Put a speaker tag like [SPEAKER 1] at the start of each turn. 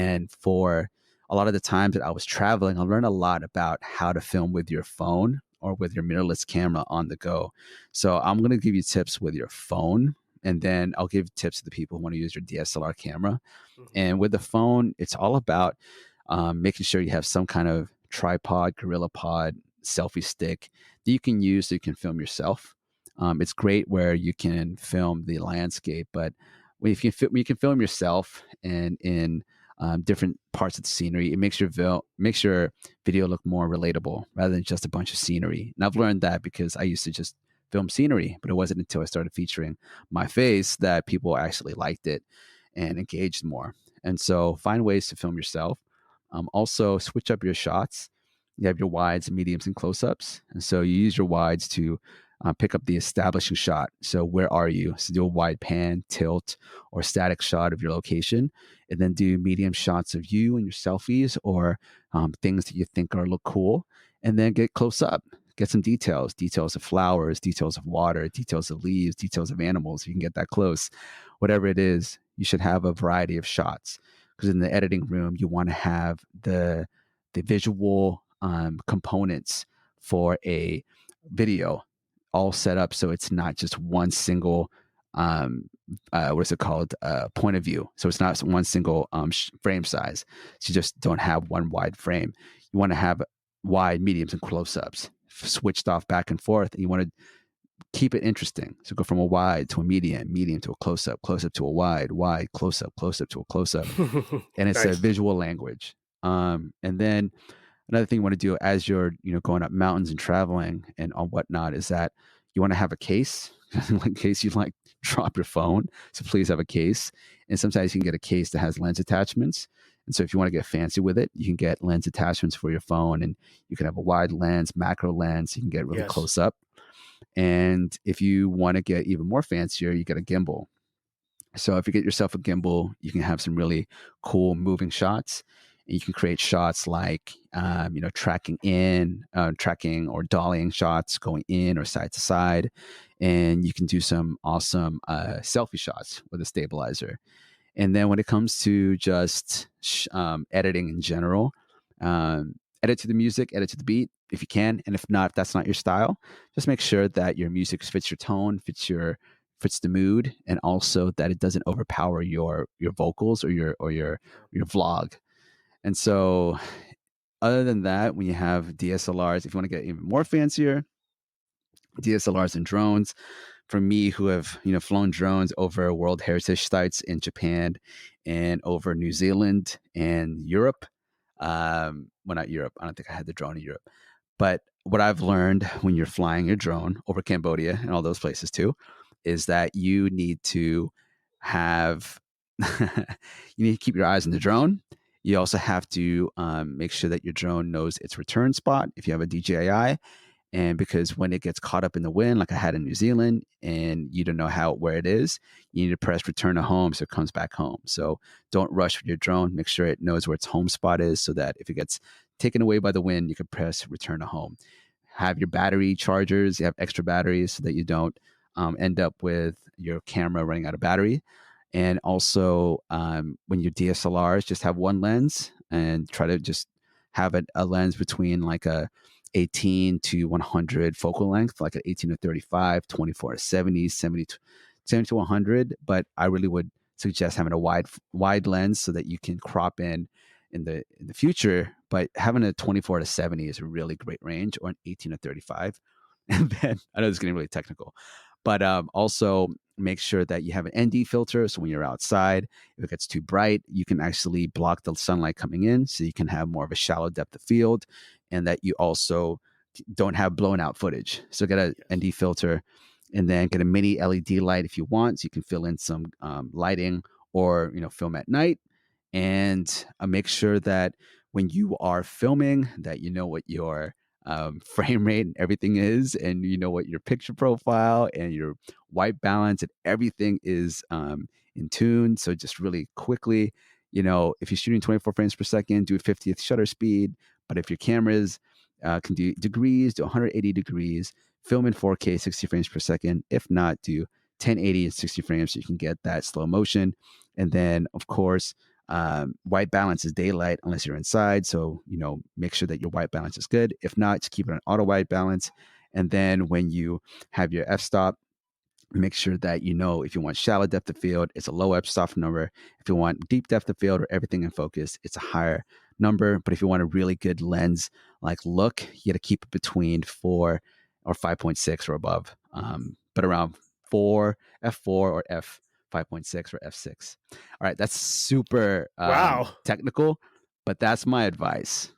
[SPEAKER 1] And for a lot of the times that I was traveling, I learned a lot about how to film with your phone or with your mirrorless camera on the go. So I'm going to give you tips with your phone, and then I'll give tips to the people who want to use your DSLR camera.
[SPEAKER 2] Hmm.
[SPEAKER 1] And with the phone, it's all about making sure you have some kind of tripod, gorilla pod, selfie stick that you can use so you can film yourself. It's great where you can film the landscape, but when you can film yourself and in different parts of the scenery, it makes your video look more relatable rather than just a bunch of scenery. And I've learned that because I used to just film scenery, but it wasn't until I started featuring my face that people actually liked it and engaged more. And so find ways to film yourself. Also, switch up your shots. You have your wides, mediums, and close ups. And so you use your wides to pick up the establishing shot. So, where are you? So, do a wide pan, tilt, or static shot of your location, and then do medium shots of you and your selfies or things that you think are look cool. And then get close up, get some details of flowers, details of water, details of leaves, details of animals. You can get that close. Whatever it is, you should have a variety of shots because in the editing room, you want to have the visual components for a video all set up so it's not just one single um, what is it called point of view. So it's not one single frame size. So you just don't have one wide frame. You want to have wide, mediums, and close-ups switched off back and forth, and you want to keep it interesting. So go from a wide to a medium, medium to a close-up, close-up to a wide, wide, close-up to a close-up, and it's a
[SPEAKER 2] Nice.
[SPEAKER 1] visual language. And then another thing you want to do as you're going up mountains and traveling and on whatnot is that you want to have a case in case you like drop your phone. So please have a case. And sometimes you can get a case that has lens attachments. And so if you want to get fancy with it, you can get lens attachments for your phone, and you can have a wide lens, macro lens. You can get really
[SPEAKER 2] Yes.
[SPEAKER 1] close up. And if you want to get even more fancier, you get a gimbal. So if you get yourself a gimbal, you can have some really cool moving shots. And you can create shots like, tracking or dollying shots going in or side to side. And you can do some awesome selfie shots with a stabilizer. And then when it comes to just editing in general, edit to the music, edit to the beat if you can. And if not, if that's not your style, just make sure that your music fits your tone, fits the mood, and also that it doesn't overpower your vocals or your vlog. And so other than that, when you have DSLRs, if you want to get even more fancier, DSLRs and drones. For me, who have flown drones over World Heritage sites in Japan and over New Zealand and Europe. Well, not Europe. I don't think I had the drone in Europe. But what I've learned when you're flying your drone over Cambodia and all those places too, is that you need to have you need to keep your eyes on the drone. You also have to make sure that your drone knows its return spot if you have a DJI, and because when it gets caught up in the wind, like I had in New Zealand, and you don't know where it is, you need to press return to home so it comes back home. So don't rush with your drone. Make sure it knows where its home spot is so that if it gets taken away by the wind, you can press return to home. Have your battery chargers, you have extra batteries so that you don't end up with your camera running out of battery. And also, when your DSLRs, just have one lens and try to just have a lens between like a 18 to 100 focal length, like an 18 to 35, 24 to 70, 70 to 100. But I really would suggest having a wide lens so that you can crop in the future. But having a 24 to 70 is a really great range, or an 18 to 35. And then I know this is getting really technical, but also make sure that you have an ND filter. So when you're outside, if it gets too bright, you can actually block the sunlight coming in so you can have more of a shallow depth of field, and that you also don't have blown out footage. So get a
[SPEAKER 2] Yes.
[SPEAKER 1] ND filter, and then get a mini LED light if you want, so you can fill in some lighting, or film at night. And make sure that when you are filming, that you know what your frame rate and everything is, and you know what your picture profile and your white balance and everything is in tune. So just really quickly, if you're shooting 24 frames per second, do a 50th shutter speed. But if your cameras can do degrees, do 180 degrees, film in 4K 60 frames per second. If not, do 1080 and 60 frames so you can get that slow motion. And then, of course, White balance is daylight unless you're inside. So, make sure that your white balance is good. If not, just keep it on auto white balance. And then when you have your f-stop, make sure that if you want shallow depth of field, it's a low f-stop number. If you want deep depth of field or everything in focus, it's a higher number. But if you want a really good lens look, you got to keep it between 4 or 5.6 or above, but around 4 f4 or f5.6 or f6. All right, that's super
[SPEAKER 2] Wow.
[SPEAKER 1] technical, but that's my advice.